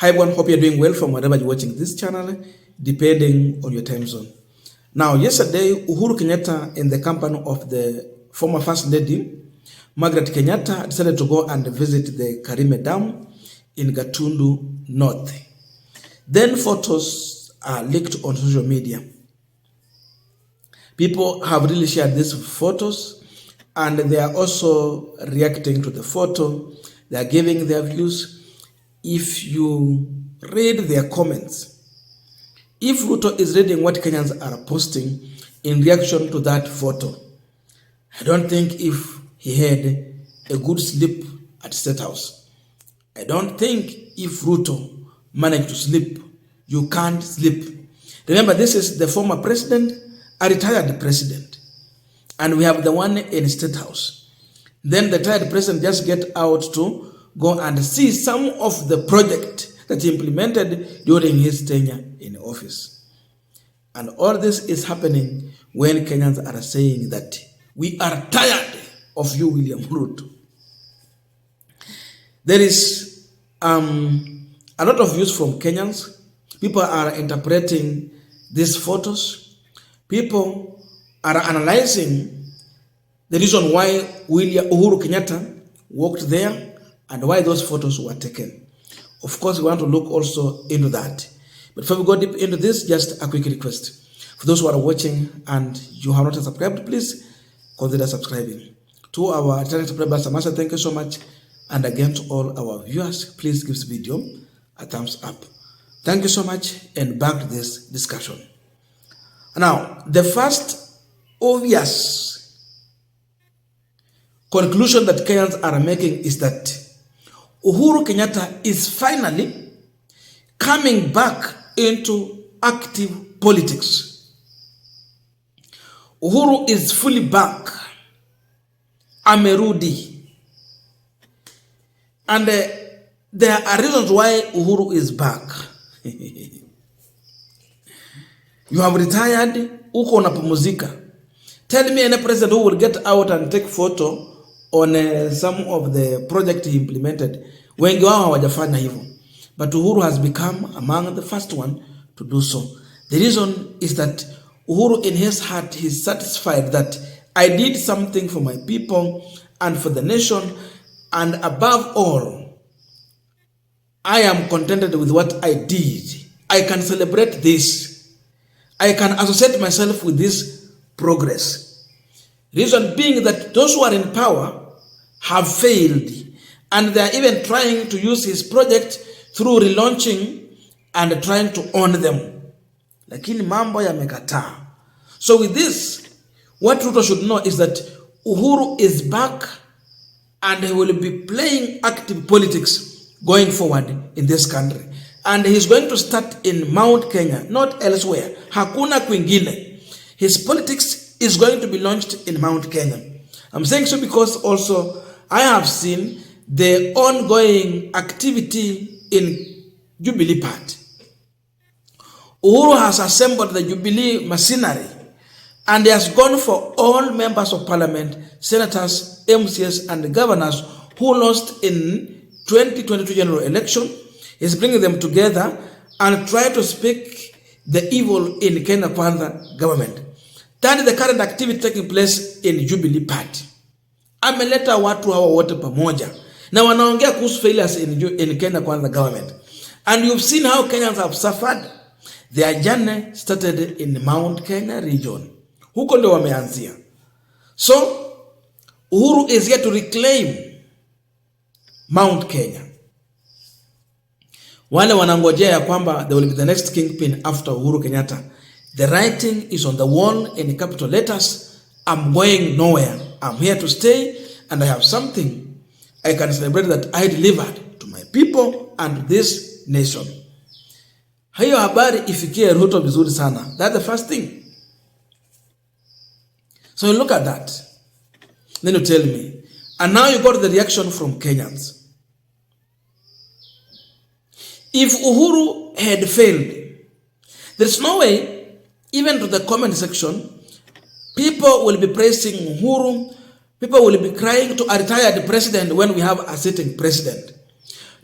Hi everyone, hope you're doing well from wherever you're watching this channel, depending on your time zone. Now, yesterday, Uhuru Kenyatta, in the company of the former First Lady, Margaret Kenyatta, decided to go and visit the Karime Dam in Gatundu North. Then photos are leaked on social media. People have really shared these photos and they are also reacting to the photo. They are giving their views. If you read their comments, if Ruto is reading what Kenyans are posting in reaction to that photo, I don't think if he had a good sleep at Statehouse. I don't think if Ruto managed to sleep, you can't sleep. Remember, this is the former president, a retired president, and we have the one in Statehouse. Then the retired president just get out to go and see some of the project that he implemented during his tenure in office. And all this is happening when Kenyans are saying that we are tired of you, William Ruto. There is a lot of views from Kenyans. People are interpreting these photos. People are analyzing the reason why Uhuru Kenyatta walked there and why those photos were taken. Of course, we want to look also into that. But before we go deep into this, just a quick request. For those who are watching and you have not subscribed, please consider subscribing. To our channel subscribers, Samasa, thank you so much. And again, to all our viewers, please give this video a thumbs up. Thank you so much, and back to this discussion. Now, the first obvious conclusion that Kenyans are making is that Uhuru Kenyatta is finally coming back into active politics. Uhuru is fully back. Amerudi. And there are reasons why Uhuru is back. You have retired, uko unapumzika. Tell me any president who will get out and take photo on some of the project he implemented. Wengi wao hawajafanya hivyo. But Uhuru has become among the first one to do so. The reason is that Uhuru in his heart is satisfied that I did something for my people and for the nation, and above all, I am contented with what I did. I can celebrate this. I can associate myself with this progress. Reason being that those who are in power have failed, and they are even trying to use his project through relaunching and trying to own them. Lakini Mambo yamekataa. So with this, what Ruto should know is that Uhuru is back and he will be playing active politics going forward in this country. And he's going to start in Mount Kenya, not elsewhere. Hakuna kwingine. His politics is going to be launched in Mount Kenya. I'm saying so because also I have seen the ongoing activity in Jubilee Party. Uhuru has assembled the Jubilee machinery and he has gone for all members of parliament, senators, MCS, and governors who lost in 2022 general election. He's bringing them together and try to speak the evil in Kenya Kwanza government. That is the current activity taking place in Jubilee Party. Ameleta watu hawa wote pamoja na wanaongea kuhusu failures in Kenya Kwanza government. And you've seen how Kenyans have suffered. Their journey started in Mount Kenya region. Huko ndio wameanzia. So, Uhuru is here to reclaim Mount Kenya. Wale wanangojea ya kwamba they will be the next kingpin after Uhuru Kenyatta. The writing is on the wall in capital letters. I'm going nowhere. I'm here to stay and I have something I can celebrate that I delivered to my people and this nation. Hiyo habari ifikie Ruto vizuri sana. That's the first thing. So you look at that. Then you tell me. And now you got the reaction from Kenyans. If Uhuru had failed, there's no way, even to the comment section, people will be praising Uhuru. People will be crying to a retired president when we have a sitting president.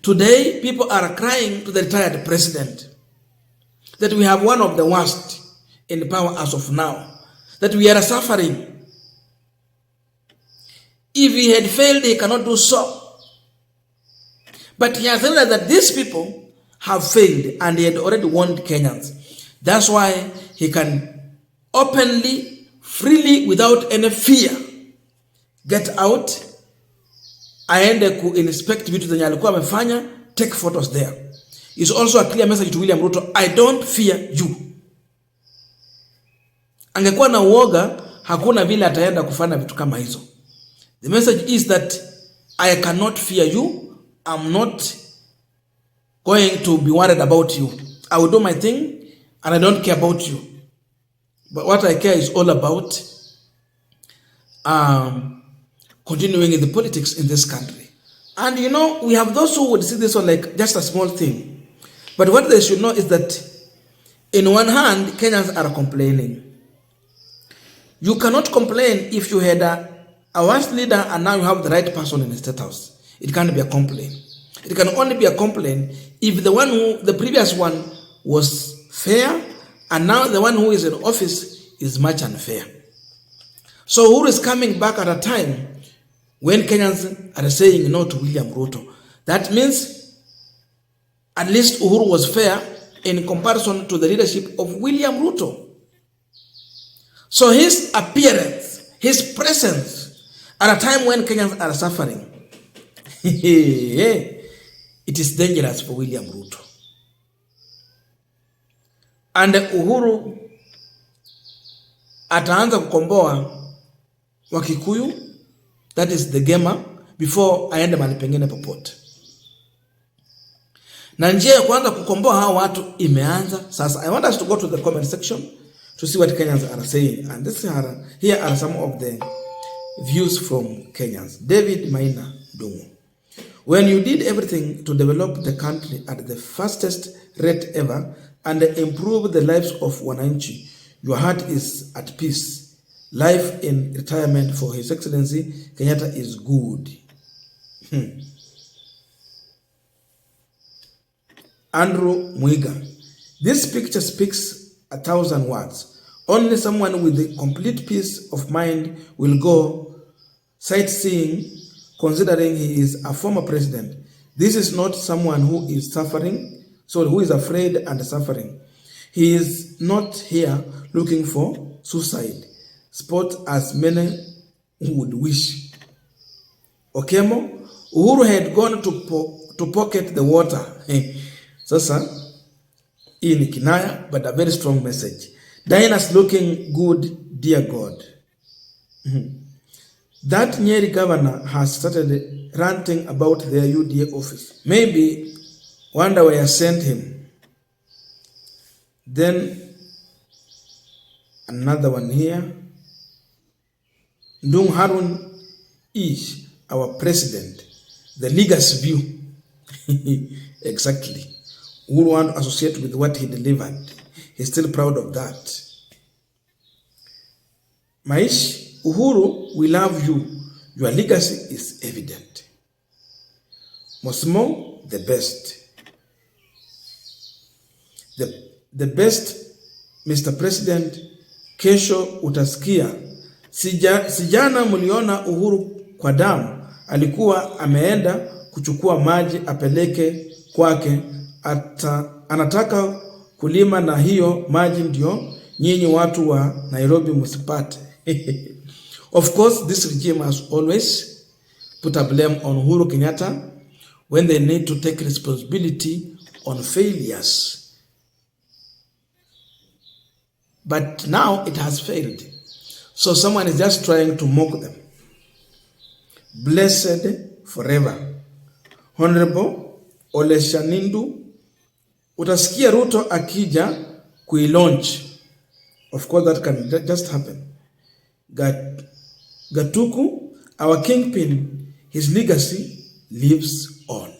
Today, people are crying to the retired president that we have one of the worst in power as of now, that we are suffering. If he had failed, he cannot do so. But he has realized that these people have failed and he had already warned Kenyans. That's why he can openly, freely, without any fear, get out, aende ku-inspect vitu zenye alikuwa amefanya, take photos there. It's also a clear message to William Ruto, I don't fear you. Angekuwa na uoga, hakuna vile ataenda kufanya vitu kama hizo. The message is that I cannot fear you. I'm not going to be worried about you. I will do my thing and I don't care about you. But what I care is all about continuing in the politics in this country. And you know, we have those who would see this one like just a small thing. But what they should know is that in one hand, Kenyans are complaining. You cannot complain if you had a worst leader and now you have the right person in the Statehouse. It can't be a complaint. It can only be a complaint if the previous one was fair and now the one who is in office is much unfair. So Uhuru is coming back at a time when Kenyans are saying no to William Ruto. That means at least Uhuru was fair in comparison to the leadership of William Ruto. So his appearance, his presence at a time when Kenyans are suffering, it is dangerous for William Ruto. And Uhuru ataanza kukomboa Wakikuyu, that is the gamer, before aende mahali pengine popote. Na njia ya kuanza kukomboa hao watu imeanza sasa. I want us to go to the comment section to see what Kenyans are saying. And here are some of the views from Kenyans. David Maina Dungu. When you did everything to develop the country at the fastest rate ever and improve the lives of wananchi, your heart is at peace. Life in retirement for His Excellency Kenyatta is good. Andrew Mwiga. This picture speaks 1,000 words. Only someone with a complete peace of mind will go sightseeing, considering he is a former president. This is not someone who is suffering, who is afraid and suffering. He is not here looking for suicide spot as many would wish. Okemo, Uhuru had gone to pocket the water. Sasa, hii ni kinaya, but a very strong message. Diana's looking good, dear God. That Nyeri governor has started ranting about their UDA office. Maybe wonder where I sent him. Then another one here. Ndung Harun is our president. The leaguer's view. Exactly. Who want to associate with what he delivered. He's still proud of that. Maish, Uhuru, we love you. Your legacy is evident. Mosmo, the best. The best, Mr. President, kesho utasikia. Sijana muliona Uhuru kwa damu, alikuwa ameenda kuchukua maji apeleke kwake, anataka kulima na hiyo maji ndio nyinyi watu wa Nairobi musipate. Of course, this regime has always put a blame on Uhuru Kenyatta when they need to take responsibility on failures. But now it has failed. So someone is just trying to mock them. Blessed forever. Honorable Oleshanindu, utasikia Ruto akija kuilaunch. Of course, that can just happen. Gatuku, our kingpin, his legacy lives on.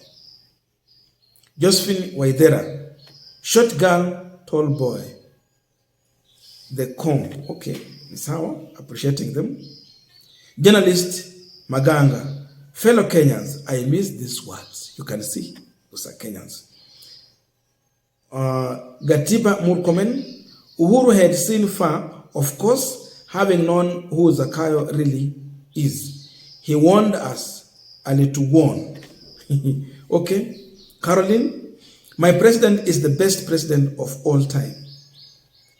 Josephine Waithera, short girl, tall boy. The comb, okay, it's how appreciating them. Journalist Maganga, fellow Kenyans, I miss these words. You can see. Kenyans. Gatiba Murkomen, Uhuru had seen far, of course, having known who Zakayo really is. He warned us, and to warn. Okay, Caroline, my president is the best president of all time.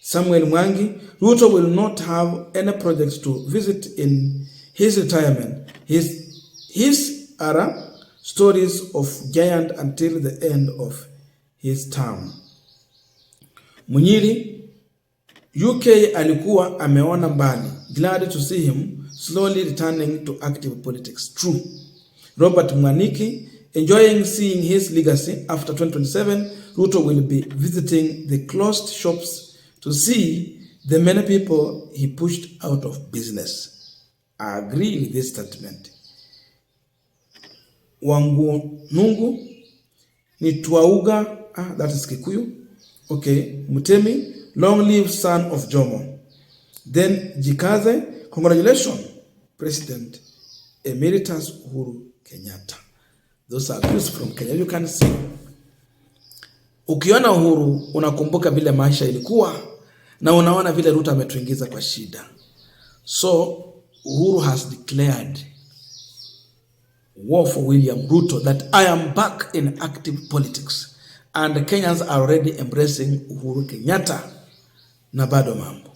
Samuel Mwangi, Ruto will not have any projects to visit in his retirement. His are stories of giant until the end of his term. Munyiri, UK alikuwa ameona mbali. Glad to see him slowly returning to active politics. True. Robert Mwaniki, enjoying seeing his legacy after 2027, Ruto will be visiting the closed shops to see the many people he pushed out of business. I agree with this statement. Wangu Nungu ni Tuauga, that is Kikuyu. Okay, Mutemi, long live son of Jomo. Then Jikaze, congratulations, President Emeritus Uhuru Kenyatta. Those are views from Kenya. You can see. Ukiona Uhuru, unakumbuka vile maisha ilikuwa, na unaona vile Ruto ametuingiza kwa shida. So, Uhuru has declared war for William Ruto, that I am back in active politics. And the Kenyans are already embracing Uhuru Kenyatta na bado mambo.